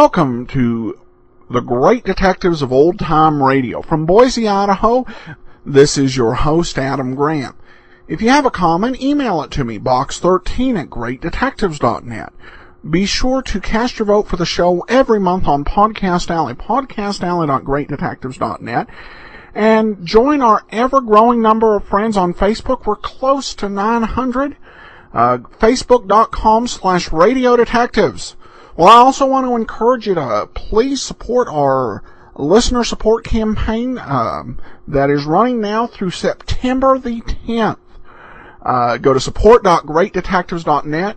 Welcome to the Great Detectives of Old Time Radio. From Boise, Idaho, this is your host, Adam Grant. If you have a comment, email it to me, box13@greatdetectives.net. Be sure to cast your vote for the show every month on Podcast Alley, podcastalley.greatdetectives.net. And join our ever-growing number of friends on Facebook. We're close to 900. Facebook.com/Radio Detectives. Well, I also want to encourage you to please support our listener support campaign that is running now through September the 10th. Go to support.greatdetectives.net.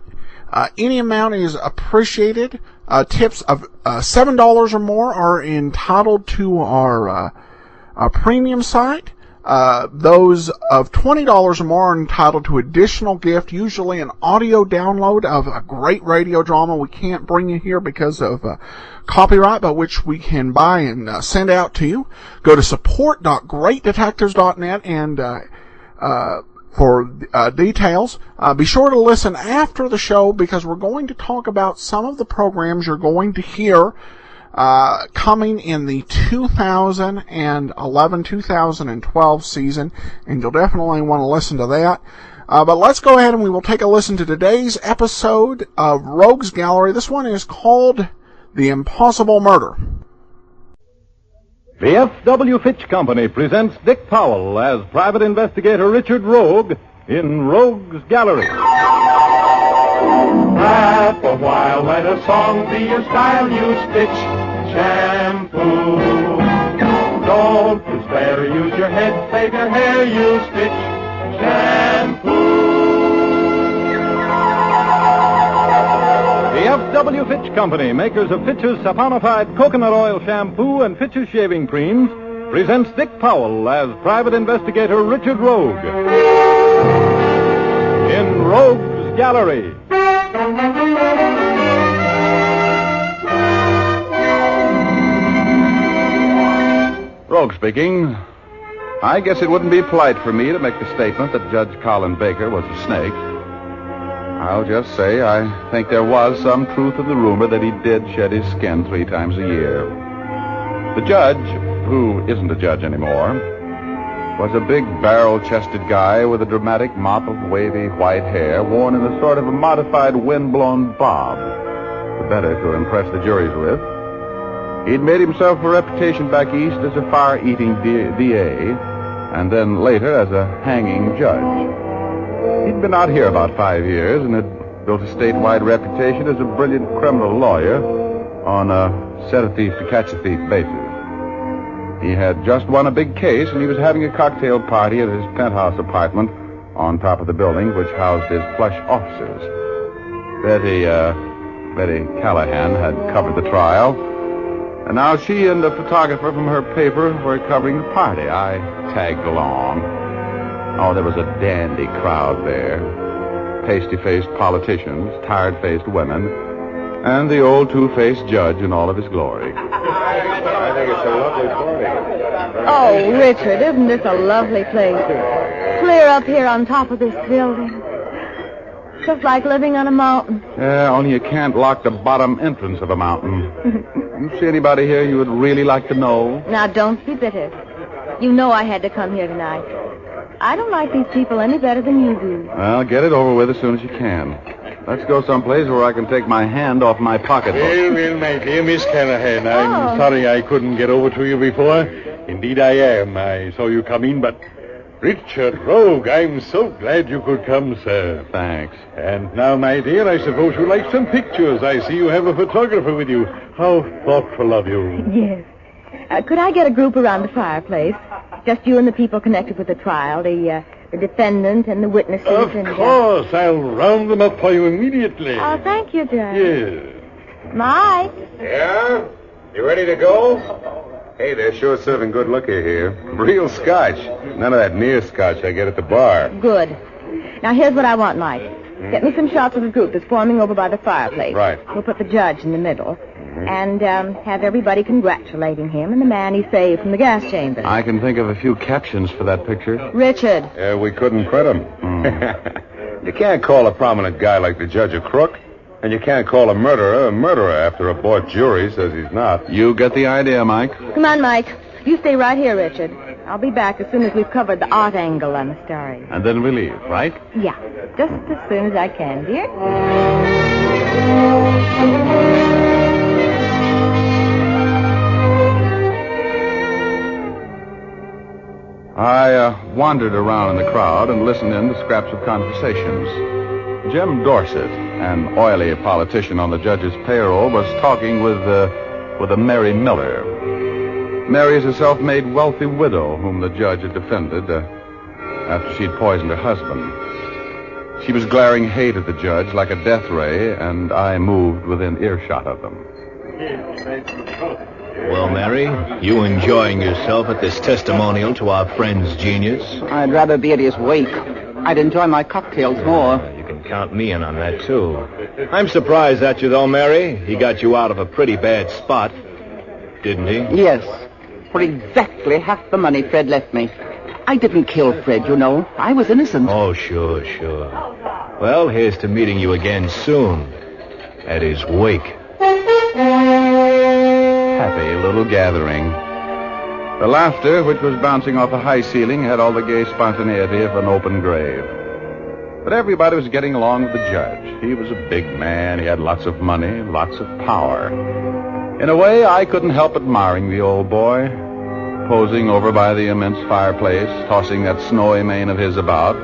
Any amount is appreciated. Tips of $7 or more are entitled to our premium site. Those of $20 or more are entitled to additional gift, usually an audio download of a great radio drama we can't bring you here because of copyright, but which we can buy and send out to you. Go to support.greatdetectives.net and for details. Be sure to listen after the show because we're going to talk about some of the programs you're going to hear coming in the 2011-2012 season, and you'll definitely want to listen to that. But let's go ahead and we will take a listen to today's episode of Rogues Gallery. This one is called The Impossible Murder. The F.W. Fitch Company presents Dick Powell as Private Investigator Richard Rogue in Rogues Gallery. Laugh a while, let a song be your style, use Fitch shampoo. Don't despair, use your head, save your hair, use Fitch shampoo. The F.W. Fitch Company, makers of Fitch's saponified coconut oil shampoo and Fitch's shaving creams, presents Dick Powell as Private Investigator Richard Rogue in Rogues Gallery. Rogue speaking. I guess it wouldn't be polite for me to make the statement that Judge Colin Baker was a snake. I'll just say I think there was some truth in the rumor that he did shed his skin 3 times a year. The judge, who isn't a judge anymore, was a big barrel-chested guy with a dramatic mop of wavy white hair worn in a sort of a modified wind-blown bob, the better to impress the juries with. He'd made himself a reputation back east as a fire-eating DA, and then later as a hanging judge. He'd been out here about 5 years and had built a statewide reputation as a brilliant criminal lawyer on a set-a-thief-to-catch-a-thief basis. He had just won a big case, and he was having a cocktail party at his penthouse apartment on top of the building, which housed his plush offices. Betty Callahan had covered the trial, and now she and a photographer from her paper were covering the party. I tagged along. Oh, there was a dandy crowd there. Pasty-faced politicians, tired-faced women, and the old two-faced judge in all of his glory. I think it's a lovely party. Oh, Richard, isn't this a lovely place? Clear up here on top of this building. Just like living on a mountain. Yeah, only you can't lock the bottom entrance of a mountain. You see anybody here you would really like to know? Now, don't be bitter. You know I had to come here tonight. I don't like these people any better than you do. Well, get it over with as soon as you can. Let's go someplace where I can take my hand off my pocketbook. Well, my dear Miss Callahan, I'm sorry I couldn't get over to you before. Indeed I am. I saw you come in, but... Richard Rogue, I'm so glad you could come, sir. Thanks. And now, my dear, I suppose you like some pictures. I see you have a photographer with you. How thoughtful of you. Yes. Could I get a group around the fireplace? Just you and the people connected with the trial, the defendant and the witnesses. Of course. I'll round them up for you immediately. Oh, thank you, Judge. Yes. Mike? Yeah? You ready to go? Hey, they're sure serving good liquor here. Real scotch. None of that near scotch I get at the bar. Good. Now, here's what I want, Mike. Get me some shots of the group that's forming over by the fireplace. Right. We'll put the judge in the middle. And have everybody congratulating him and the man he saved from the gas chamber. I can think of a few captions for that picture. Richard. Yeah, we couldn't print him. You can't call a prominent guy like the judge a crook. And you can't call a murderer after a board jury says he's not. You get the idea, Mike. Come on, Mike. You stay right here, Richard. I'll be back as soon as we've covered the art angle on the story. And then we leave, right? Yeah, just as soon as I can, dear. I wandered around in the crowd and listened in to scraps of conversations. Jim Dorset, an oily politician on the judge's payroll, was talking with a Mary Miller. Mary is a self-made wealthy widow whom the judge had defended after she'd poisoned her husband. She was glaring hate at the judge like a death ray, and I moved within earshot of them. Well, Mary, you enjoying yourself at this testimonial to our friend's genius? I'd rather be at his wake. I'd enjoy my cocktails more. You can count me in on that, too. I'm surprised at you, though, Mary. He got you out of a pretty bad spot, didn't he? Yes, for exactly half the money Fred left me. I didn't kill Fred, you know. I was innocent. Oh, sure. Well, here's to meeting you again soon at his wake. Happy little gathering. The laughter, which was bouncing off the high ceiling, had all the gay spontaneity of an open grave. But everybody was getting along with the judge. He was a big man. He had lots of money, lots of power. In a way, I couldn't help admiring the old boy, posing over by the immense fireplace, tossing that snowy mane of his about,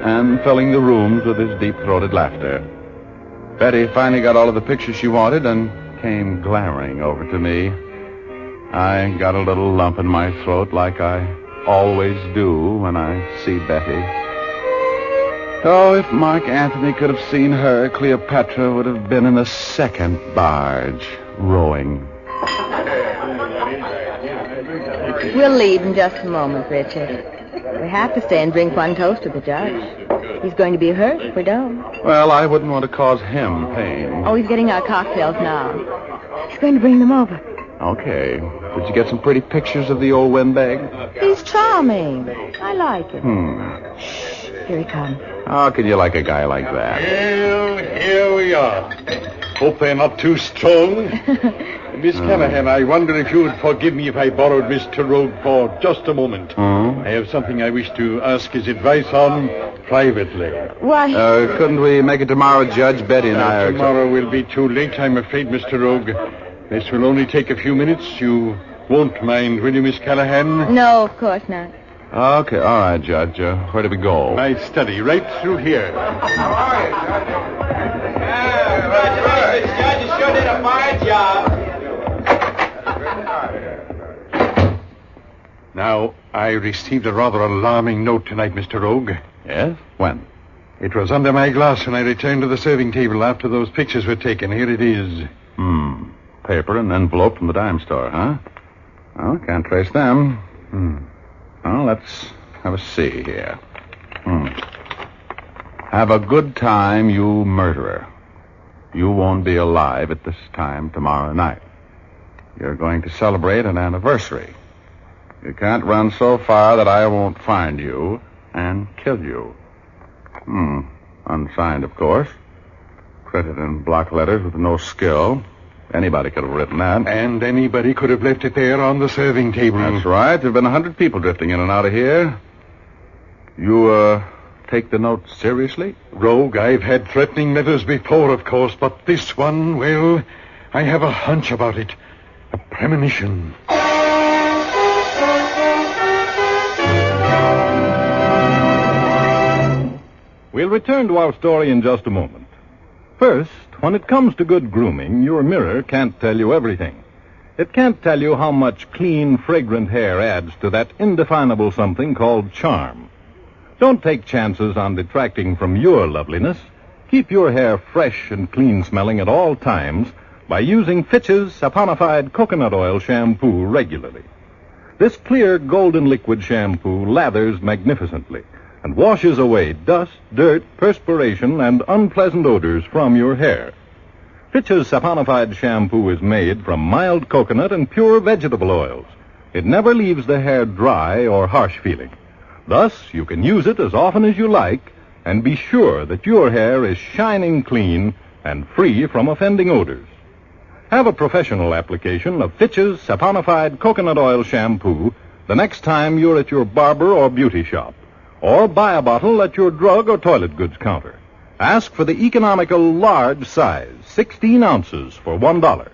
and filling the rooms with his deep-throated laughter. Betty finally got all of the pictures she wanted and came glaring over to me. I got a little lump in my throat like I always do when I see Betty. Oh, if Mark Antony could have seen her, Cleopatra would have been in the second barge, rowing. We'll leave in just a moment, Richard. We have to stay and drink one toast to the judge. He's going to be hurt if we don't. Well, I wouldn't want to cause him pain. Oh, he's getting our cocktails now. He's going to bring them over. Okay. Did you get some pretty pictures of the old windbag? He's charming. I like him. Shh. Here he comes. How can you like a guy like that? Well, here we are. Hope they're not too strong. Miss Callahan, I wonder if you would forgive me if I borrowed Mr. Rogue for just a moment. I have something I wish to ask his advice on privately. Why? Couldn't we make it tomorrow, Judge? Betty and I are... Tomorrow will be too late, I'm afraid, Mr. Rogue. This will only take a few minutes. You won't mind, will you, Miss Callahan? No, of course not. Okay, all right, Judge. Where do we go? My study, right through here. Congratulations, Judge. You sure did a fine job. Now, I received a rather alarming note tonight, Mr. Rogue. Yes? When? It was under my glass when I returned to the serving table after those pictures were taken. Here it is. Paper and envelope from the dime store, huh? Well, can't trace them. Well, let's have a see here. Have a good time, you murderer. You won't be alive at this time tomorrow night. You're going to celebrate an anniversary. You can't run so far that I won't find you and kill you. Unsigned, of course. Printed in block letters with no skill. Anybody could have written that. And anybody could have left it there on the serving table. That's right. There have been 100 people drifting in and out of here. You, take the note seriously? Rogue, I've had threatening letters before, of course, but this one, well, I have a hunch about it. A premonition. We'll return to our story in just a moment. First, when it comes to good grooming, your mirror can't tell you everything. It can't tell you how much clean, fragrant hair adds to that indefinable something called charm. Don't take chances on detracting from your loveliness. Keep your hair fresh and clean-smelling at all times by using Fitch's saponified coconut oil shampoo regularly. This clear, golden liquid shampoo lathers magnificently and washes away dust, dirt, perspiration, and unpleasant odors from your hair. Fitch's saponified shampoo is made from mild coconut and pure vegetable oils. It never leaves the hair dry or harsh feeling. Thus, you can use it as often as you like and be sure that your hair is shining clean and free from offending odors. Have a professional application of Fitch's saponified coconut oil shampoo the next time you're at your barber or beauty shop. Or buy a bottle at your drug or toilet goods counter. Ask for the economical large size, 16 ounces for $1.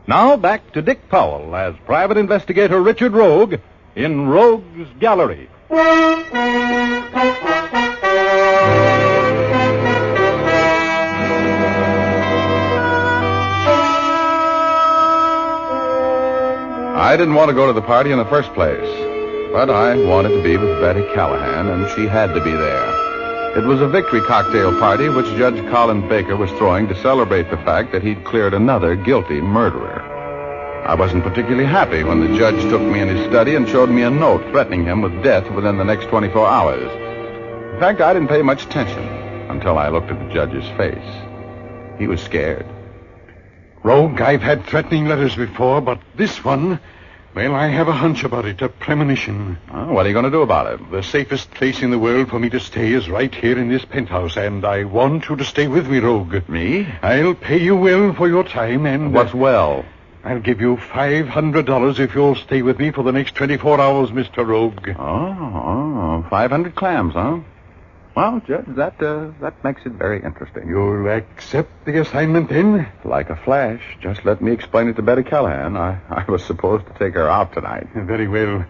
Now back to Dick Powell as private investigator Richard Rogue in Rogue's Gallery. I didn't want to go to the party in the first place, but I wanted to be with Betty Callahan, and she had to be there. It was a victory cocktail party which Judge Colin Baker was throwing to celebrate the fact that he'd cleared another guilty murderer. I wasn't particularly happy when the judge took me in his study and showed me a note threatening him with death within the next 24 hours. In fact, I didn't pay much attention until I looked at the judge's face. He was scared. Rogue, I've had threatening letters before, but this one, well, I have a hunch about it, a premonition. Oh, what are you going to do about it? The safest place in the world for me to stay is right here in this penthouse, and I want you to stay with me, Rogue. Me? I'll pay you well for your time, and... What's well? I'll give you $500 if you'll stay with me for the next 24 hours, Mr. Rogue. Oh, 500 clams, huh? Well, Judge, that makes it very interesting. You'll accept the assignment, then? Like a flash. Just let me explain it to Betty Callahan. I was supposed to take her out tonight. Very well.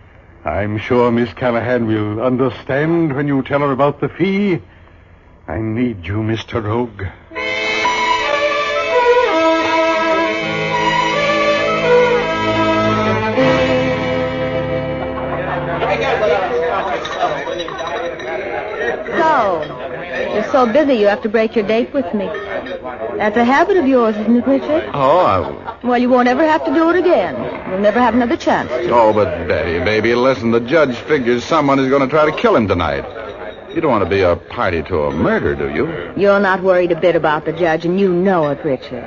I'm sure Miss Callahan will understand when you tell her about the fee. I need you, Mr. Rogue. You're so busy you have to break your date with me. That's a habit of yours, isn't it, Richard? Oh, Well, you won't ever have to do it again. You'll never have another chance to. Oh, but Betty, baby, listen, the judge figures someone is going to try to kill him tonight. You don't want to be a party to a murder, do you? You're not worried a bit about the judge, and you know it, Richard.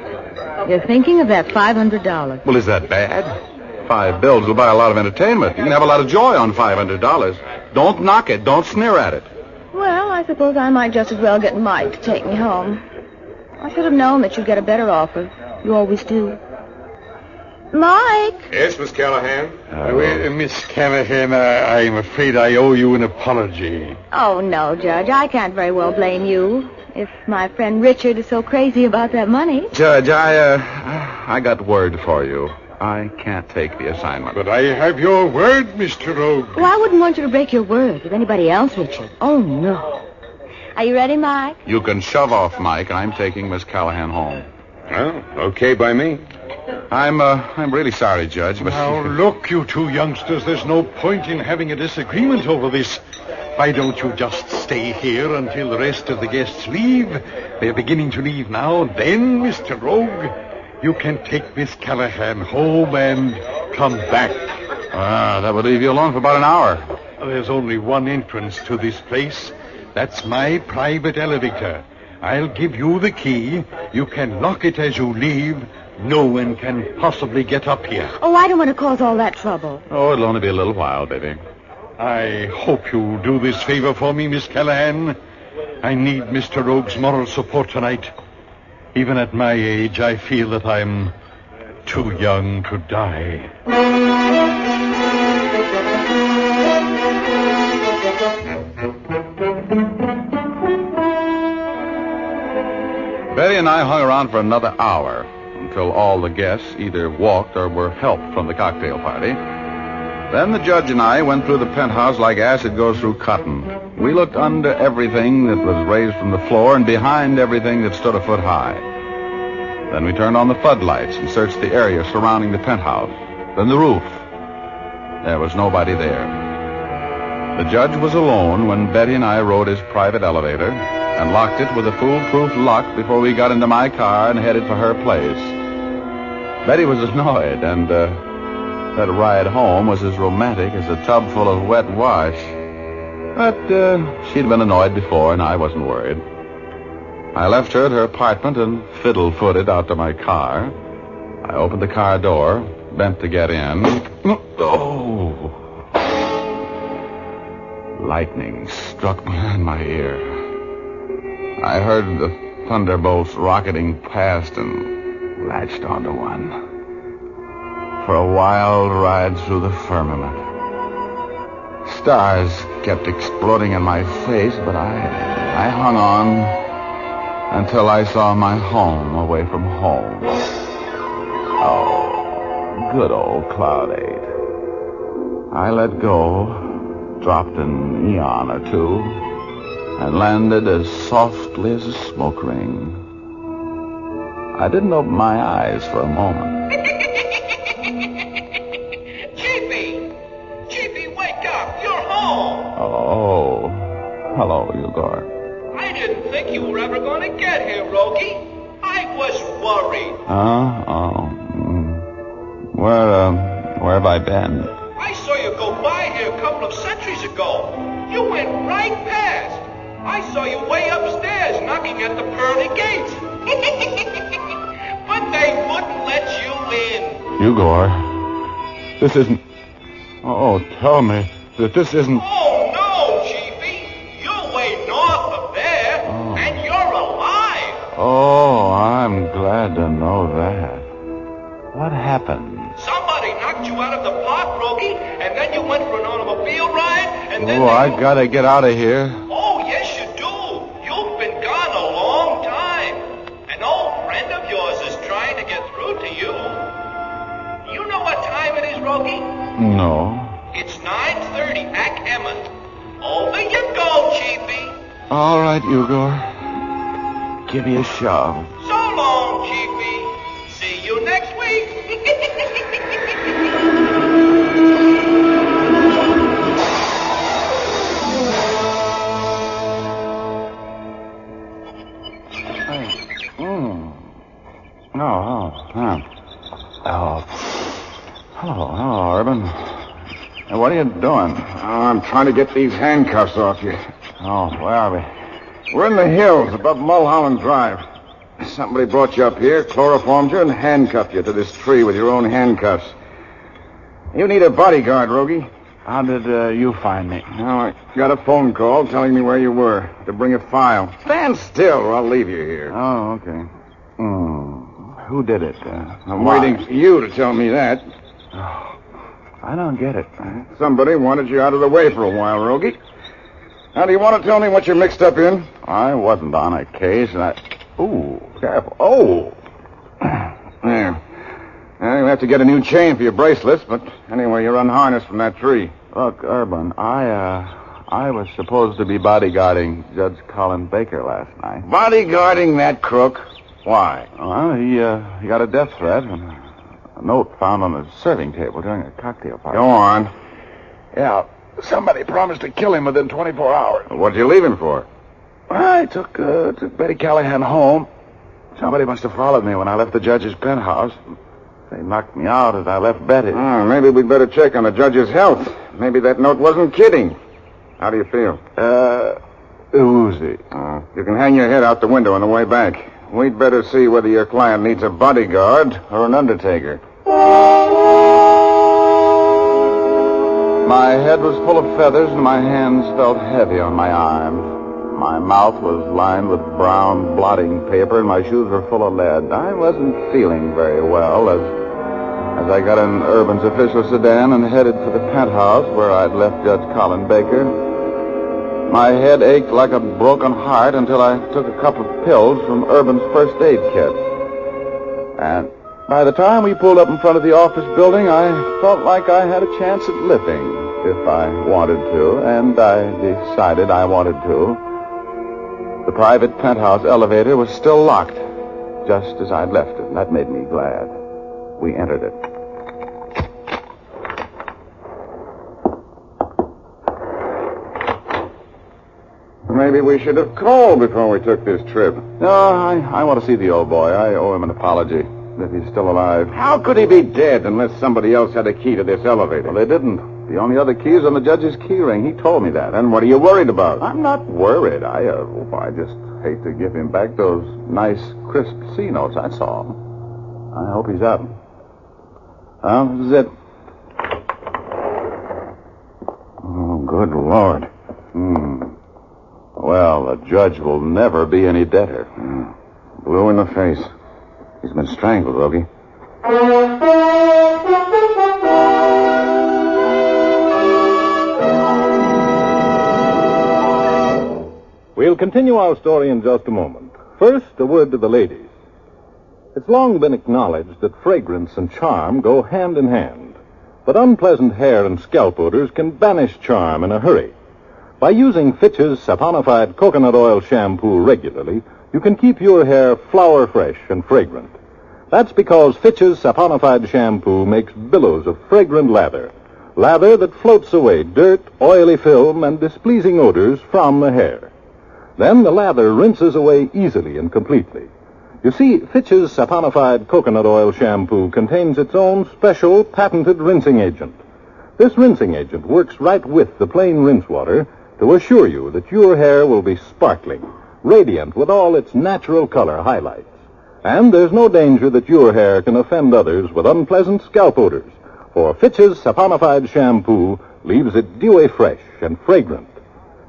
You're thinking of that $500. Well, is that bad? 5 bills will buy a lot of entertainment. You can have a lot of joy on $500. Don't knock it. Don't sneer at it. Well, I suppose I might just as well get Mike to take me home. I should have known that you'd get a better offer. You always do. Mike! Yes, Miss Callahan? Miss Callahan, I'm afraid I owe you an apology. Oh, no, Judge. I can't very well blame you. If my friend Richard is so crazy about that money. Judge, I got word for you. I can't take the assignment. But I have your word, Mr. Rogue. Well, I wouldn't want you to break your word with anybody else, Richard. Oh, no. Are you ready, Mike? You can shove off, Mike, and I'm taking Miss Callahan home. Well, okay by me. I'm really sorry, Judge, but... Now, look, you two youngsters, there's no point in having a disagreement over this. Why don't you just stay here until the rest of the guests leave? They're beginning to leave now. Then, Mr. Rogue, you can take Miss Callahan home and come back. That would leave you alone for about an hour. There's only one entrance to this place. That's my private elevator. I'll give you the key. You can lock it as you leave. No one can possibly get up here. Oh, I don't want to cause all that trouble. Oh, it'll only be a little while, baby. I hope you'll do this favor for me, Miss Callahan. I need Mr. Rogue's moral support tonight. Even at my age, I feel that I'm too young to die. Betty and I hung around for another hour until all the guests either walked or were helped from the cocktail party. Then the judge and I went through the penthouse like acid goes through cotton. We looked under everything that was raised from the floor and behind everything that stood a foot high. Then we turned on the floodlights and searched the area surrounding the penthouse. Then the roof. There was nobody there. The judge was alone when Betty and I rode his private elevator and locked it with a foolproof lock before we got into my car and headed for her place. Betty was annoyed, and that ride home was as romantic as a tub full of wet wash. But she'd been annoyed before, and I wasn't worried. I left her at her apartment and fiddle-footed out to my car. I opened the car door, bent to get in. Oh! Lightning struck me in my ear. I heard the thunderbolts rocketing past and latched onto one. For a wild ride through the firmament. Stars kept exploding in my face, but I hung on until I saw my home away from home. Oh, good old Cloud 8. I let go, dropped an eon or two, and landed as softly as a smoke ring. I didn't open my eyes for a moment. Chiefy, wake up! You're home! Oh, hello, Igor. I didn't think you were ever going to get here, Rogie. I was worried. Where have I been? I saw you go by here a couple of centuries ago. You went right past. I saw you way upstairs knocking at the pearly gates. But they wouldn't let you in. Igor, this isn't... Oh, tell me that this isn't... Oh, no, Chiefy. You're way north of there, and you're alive. Oh, I'm glad to know that. What happened? Somebody knocked you out of the park, Rogie, and then you went for an automobile ride, and then... I gotta get out of here. Oh, yes, you do. You've been gone a long time. An old friend of yours is trying to get through to you. You know what time it is, Rogie? No. It's 9:30 at Emmett. Over you go, Chiefy. All right, Igor. Give me a shove. So long, Chiefy. See you next week. Hello, Urban. What are you doing? I'm trying to get these handcuffs off you. Oh, where are we? We're in the hills above Mulholland Drive. Somebody brought you up here, chloroformed you, and handcuffed you to this tree with your own handcuffs. You need a bodyguard, Rogie. How did you find me? Well, I got a phone call telling me where you were, to bring a file. Stand still or I'll leave you here. Oh, okay. Who did it? I'm waiting for you to tell me that. Oh, I don't get it. Somebody wanted you out of the way for a while, Rogie. Now, do you want to tell me what you're mixed up in? I wasn't on a case, and Ooh, careful. Oh! There. Now, you'll have to get a new chain for your bracelets, but anyway, you're unharnessed from that tree. Look, Urban, I was supposed to be bodyguarding Judge Colin Baker last night. Bodyguarding that crook? Why? Well, he got a death threat and a note found on his serving table during a cocktail party. Go on. Yeah, somebody promised to kill him within 24 hours. What'd you leave him for? I took Betty Callahan home. Somebody must have followed me when I left the judge's penthouse. They knocked me out as I left Betty. Oh, maybe we'd better check on the judge's health. Maybe that note wasn't kidding. How do you feel? Woozy. You can hang your head out the window on the way back. We'd better see whether your client needs a bodyguard or an undertaker. My head was full of feathers and my hands felt heavy on my arms. My mouth was lined with brown blotting paper and my shoes were full of lead. I wasn't feeling very well as I got in Urban's official sedan and headed for the penthouse where I'd left Judge Colin Baker. My head ached like a broken heart until I took a couple of pills from Urban's first aid kit. And by the time we pulled up in front of the office building, I felt like I had a chance at living if I wanted to, and I decided I wanted to. The private penthouse elevator was still locked, just as I'd left it, and that made me glad. We entered it. Maybe we should have called before we took this trip. No, I want to see the old boy. I owe him an apology, if he's still alive. How could he be dead unless somebody else had a key to this elevator? Well, they didn't. The only other key is on the judge's key ring. He told me that. And what are you worried about? I'm not worried. I just hate to give him back those nice, crisp C notes, that's all. I hope he's up. This is it. Oh, good Lord. Well, the judge will never be any debtor. Blue in the face. He's been strangled, Rogie. We'll continue our story in just a moment. First, a word to the ladies. It's long been acknowledged that fragrance and charm go hand in hand. But unpleasant hair and scalp odors can banish charm in a hurry. By using Fitch's saponified coconut oil shampoo regularly, you can keep your hair flower fresh and fragrant. That's because Fitch's saponified shampoo makes billows of fragrant lather that floats away dirt, oily film, and displeasing odors from the hair. Then the lather rinses away easily and completely. You see, Fitch's saponified coconut oil shampoo contains its own special patented rinsing agent. This rinsing agent works right with the plain rinse water to assure you that your hair will be sparkling, radiant with all its natural color highlights. And there's no danger that your hair can offend others with unpleasant scalp odors, for Fitch's saponified shampoo leaves it dewy fresh and fragrant.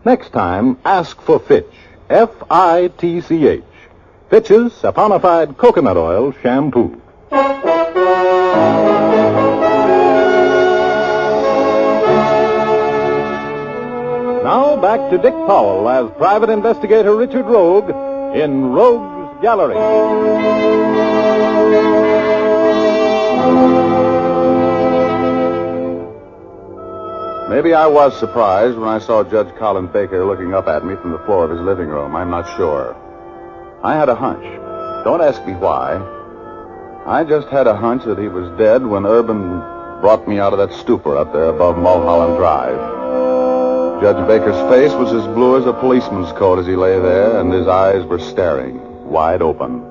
Next time, ask for Fitch, F-I-T-C-H. Fitch's saponified coconut oil shampoo. Now back to Dick Powell as Private Investigator Richard Rogue in Rogue's Gallery. Maybe I was surprised when I saw Judge Colin Baker looking up at me from the floor of his living room. I'm not sure. I had a hunch. Don't ask me why. I just had a hunch that he was dead when Urban brought me out of that stupor up there above Mulholland Drive. Judge Baker's face was as blue as a policeman's coat as he lay there, and his eyes were staring, wide open.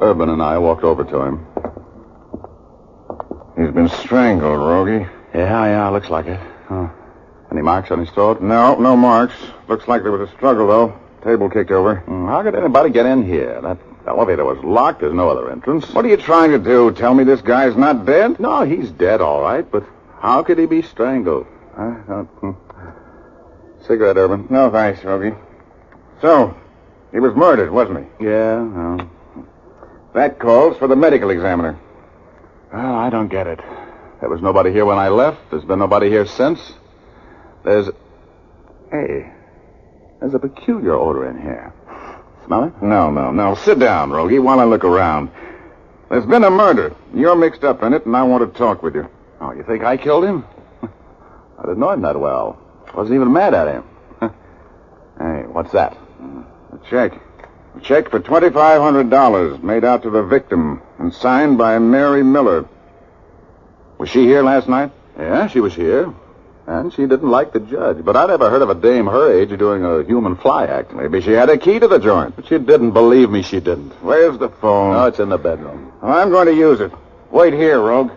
Urban and I walked over to him. He's been strangled, Rogie. Yeah, looks like it. Huh. Any marks on his throat? No marks. Looks like there was a struggle, though. Table kicked over. How could anybody get in here? That elevator was locked. There's no other entrance. What are you trying to do? Tell me this guy's not dead? No, he's dead, all right, but how could he be strangled? Cigarette, Urban? No, thanks, Rogie. So, he was murdered, wasn't he? Yeah, well. That calls for the medical examiner. Well, I don't get it. There was nobody here when I left. There's been nobody here since. There's a peculiar odor in here. Smell it? No. Sit down, Rogie, while I look around. There's been a murder. You're mixed up in it, and I want to talk with you. Oh, you think I killed him? I didn't know him that well. Wasn't even mad at him. Hey, what's that? A check. A check for $2,500 made out to the victim and signed by Mary Miller. Was she here last night? Yeah, she was here. And she didn't like the judge. But I never heard of a dame her age doing a human fly act. Maybe she had a key to the joint. But she didn't. Believe me, she didn't. Where's the phone? No, it's in the bedroom. Well, I'm going to use it. Wait here, Rogue.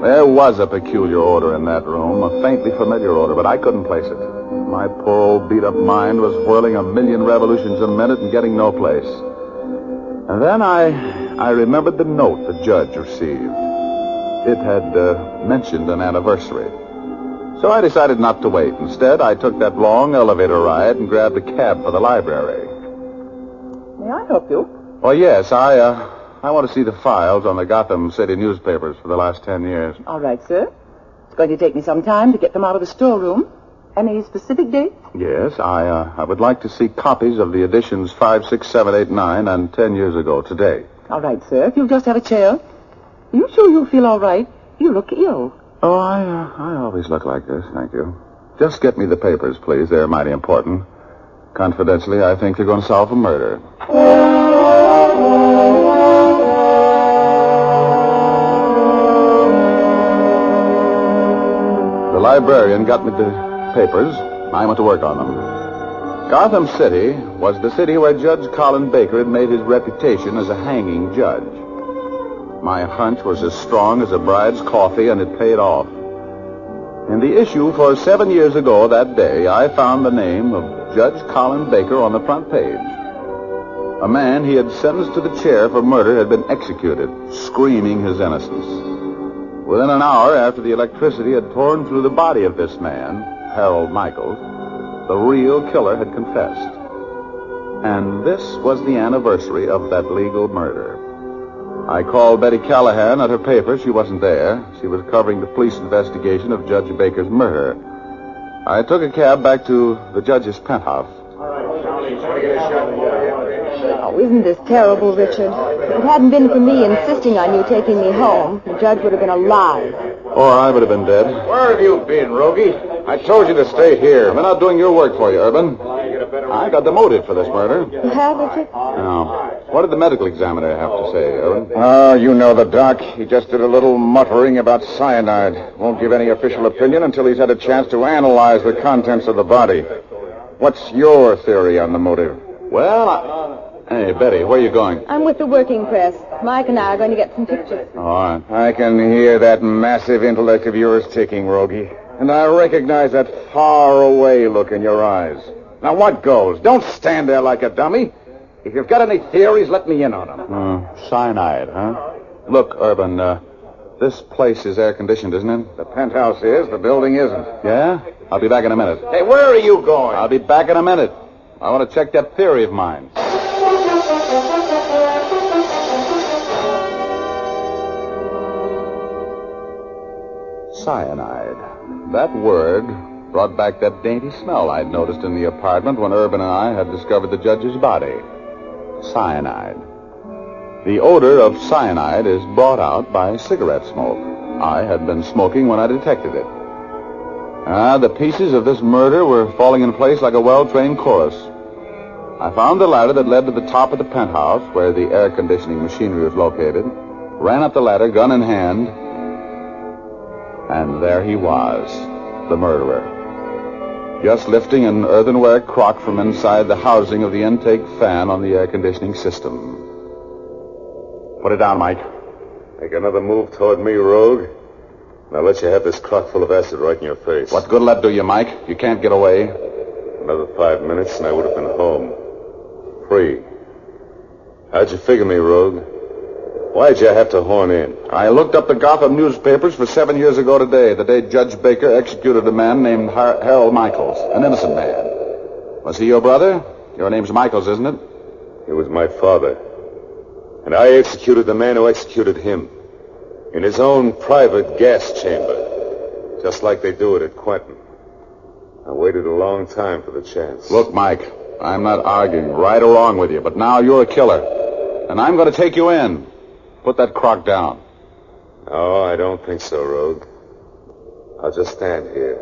There was a peculiar odor in that room, a faintly familiar odor, but I couldn't place it. My poor old beat-up mind was whirling a million revolutions a minute and getting no place. And then I remembered the note the judge received. It had mentioned an anniversary. So I decided not to wait. Instead, I took that long elevator ride and grabbed a cab for the library. May I help you? Oh, yes, I want to see the files on the Gotham City newspapers for the last 10 years. All right, sir. It's going to take me some time to get them out of the storeroom. Any specific date? Yes, I would like to see copies of the editions 5, 6, 7, 8, 9, and 10 years ago today. All right, sir. If you'll just have a chair. Are you sure you'll feel all right? You look ill. Oh, I always look like this, thank you. Just get me the papers, please. They're mighty important. Confidentially, I think they're going to solve a murder. The librarian got me the papers. I went to work on them. Gotham City was the city where Judge Colin Baker had made his reputation as a hanging judge. My hunch was as strong as a bride's coffee, and it paid off. In the issue for 7 years ago that day, I found the name of Judge Colin Baker on the front page. A man he had sentenced to the chair for murder had been executed, screaming his innocence. Within an hour after the electricity had torn through the body of this man, Harold Michaels, the real killer had confessed. And this was the anniversary of that legal murder. I called Betty Callahan at her paper. She wasn't there. She was covering the police investigation of Judge Baker's murder. I took a cab back to the judge's penthouse. Oh, isn't this terrible, Richard? If it hadn't been for me insisting on you taking me home, the judge would have been alive. Or I would have been dead. Where have you been, Rogie? I told you to stay here. I'm not doing your work for you, Urban. I got the motive for this murder. You have, Richard? Now, what did the medical examiner have to say, Urban? Oh, you know the doc. He just did a little muttering about cyanide. Won't give any official opinion until he's had a chance to analyze the contents of the body. What's your theory on the motive? Well, Hey, Betty, where are you going? I'm with the working press. Mike and I are going to get some pictures. All right. I can hear that massive intellect of yours ticking, Rogie. And I recognize that far-away look in your eyes. Now, what goes? Don't stand there like a dummy. If you've got any theories, let me in on them. Cyanide, huh? Look, Urban, this place is air-conditioned, isn't it? The penthouse is. The building isn't. Yeah? I'll be back in a minute. Hey, where are you going? I'll be back in a minute. I want to check that theory of mine. Cyanide. That word brought back that dainty smell I'd noticed in the apartment when Urban and I had discovered the judge's body. Cyanide. The odor of cyanide is brought out by cigarette smoke. I had been smoking when I detected it. The pieces of this murder were falling in place like a well-trained chorus. I found the ladder that led to the top of the penthouse, where the air conditioning machinery was located, ran up the ladder, gun in hand, and there he was, the murderer, just lifting an earthenware crock from inside the housing of the intake fan on the air conditioning system. Put it down, Mike. Make another move toward me, Rogue. And I'll let you have this crock full of acid right in your face. What good will that do you, Mike? You can't get away. Another 5 minutes and I would have been home. Free. How'd you figure me, Rogue? Why'd you have to horn in? I looked up the Gotham newspapers for 7 years ago today, the day Judge Baker executed a man named Harold Michaels, an innocent man. Was he your brother? Your name's Michaels, isn't it? He was my father. And I executed the man who executed him. In his own private gas chamber. Just like they do it at Quentin. I waited a long time for the chance. Look, Mike, I'm not arguing right or wrong with you, but now you're a killer. And I'm going to take you in. Put that crock down. No, I don't think so, Rogue. I'll just stand here.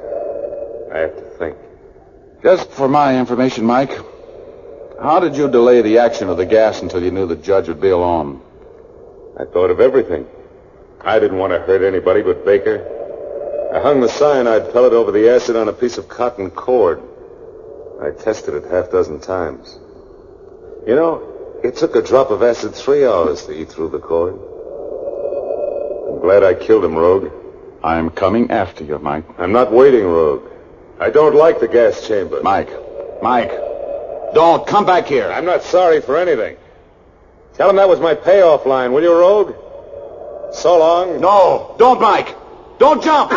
I have to think. Just for my information, Mike, how did you delay the action of the gas until you knew the judge would be alone? I thought of everything. I didn't want to hurt anybody but Baker. I hung the cyanide pellet over the acid on a piece of cotton cord. I tested it 6 times. You know, it took a drop of acid 3 hours to eat through the cord. I'm glad I killed him, Rogue. I'm coming after you, Mike. I'm not waiting, Rogue. I don't like the gas chamber. Mike, don't come back here. I'm not sorry for anything. Tell him that was my payoff line, will you, Rogue? So long. No, don't, Mike. Don't jump.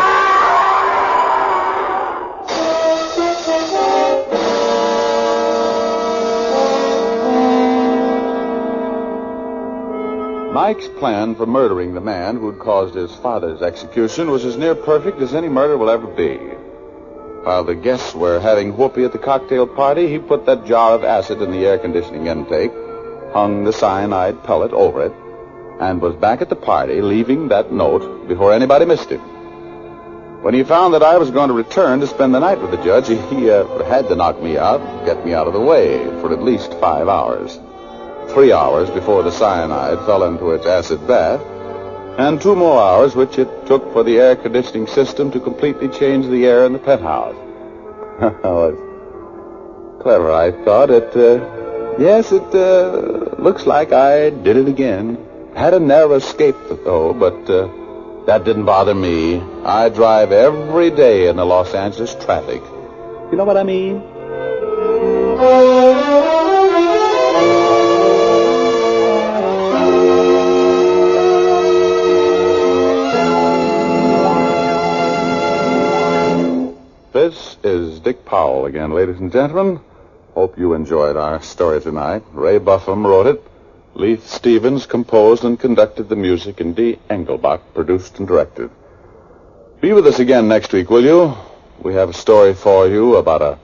Mike's plan for murdering the man who'd caused his father's execution was as near perfect as any murder will ever be. While the guests were having whoopee at the cocktail party, he put that jar of acid in the air conditioning intake, hung the cyanide pellet over it, and was back at the party, leaving that note before anybody missed him. When he found that I was going to return to spend the night with the judge, he had to knock me out, get me out of the way for at least 5 hours. 3 hours before the cyanide fell into its acid bath, and 2 more hours which it took for the air conditioning system to completely change the air in the penthouse. Oh, it's clever, I thought. Yes, it looks like I did it again. Had a narrow escape, though, but that didn't bother me. I drive every day in the Los Angeles traffic. You know what I mean? This is Dick Powell again, ladies and gentlemen. Hope you enjoyed our story tonight. Ray Buffum wrote it. Leith Stevens composed and conducted the music, and Dee Engelbach produced and directed. Be with us again next week, will you? We have a story for you about a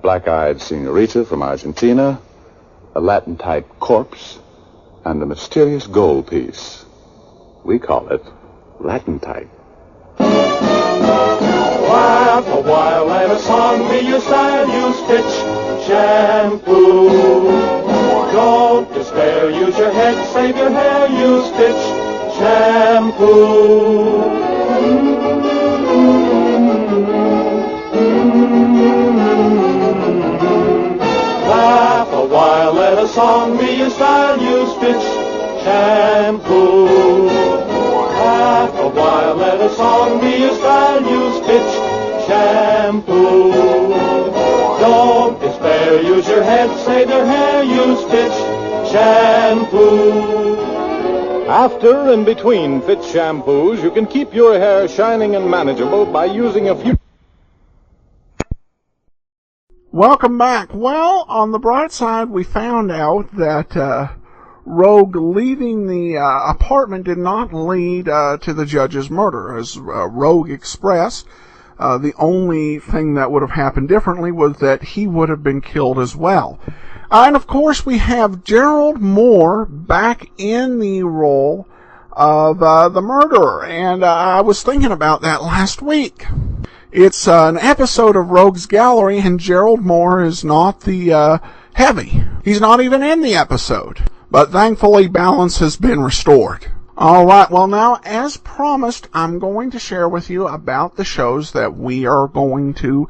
black-eyed senorita from Argentina, a Latin-type corpse, and a mysterious gold piece. We call it Latin type. Laugh a while, let a song be your style, use Fitch shampoo. Don't despair, use your head, save your hair, use Fitch shampoo. Laugh a while, let a song be your style, use Fitch shampoo. Laugh a while, let a song be your style, use Fitch shampoo. Don't despair, use your head, save your hair, use Fitch shampoo. After and between Fitch shampoos, you can keep your hair shining and manageable by using a few... Welcome back. Well, on the bright side, we found out that Rogue leaving the apartment did not lead to the judge's murder. As Rogue expressed, the only thing that would have happened differently was that he would have been killed as well. And of course, we have Gerald Moore back in the role of the murderer. And I was thinking about that last week. It's an episode of Rogue's Gallery, and Gerald Moore is not the heavy. He's not even in the episode. But thankfully, balance has been restored. All right, well now, as promised, I'm going to share with you about the shows that we are going to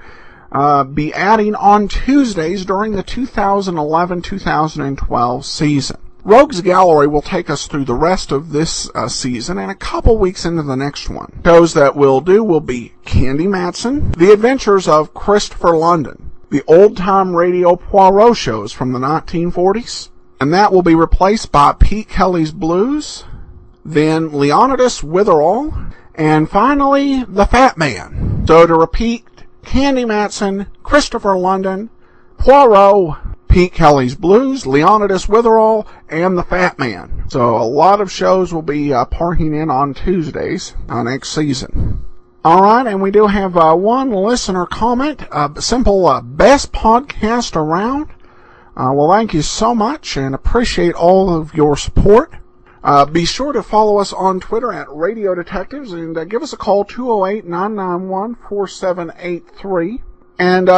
be adding on Tuesdays during the 2011-2012 season. Rogue's Gallery will take us through the rest of this season and a couple weeks into the next one. Shows that we'll do will be Candy Matson, The Adventures of Christopher London, the old-time radio Poirot shows from the 1940s, and that will be replaced by Pete Kelly's Blues, then Leonidas Witherall, and finally, The Fat Man. So to repeat, Candy Matson, Christopher London, Poirot, Pete Kelly's Blues, Leonidas Witherall, and The Fat Man. So a lot of shows will be parking in on Tuesdays next season. Alright, and we do have one listener comment, simple best podcast around. Well, thank you so much and appreciate all of your support. Be sure to follow us on Twitter at Radio Detectives and give us a call, 208-991-4783. And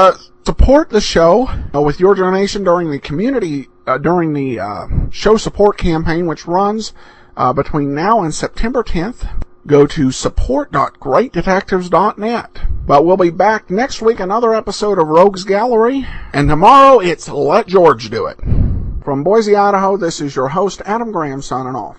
support the show with your donation during the show support campaign, which runs between now and September 10th. Go to support.greatdetectives.net. But we'll be back next week, another episode of Rogue's Gallery. And tomorrow, it's Let George Do It. From Boise, Idaho, this is your host, Adam Graham, signing off.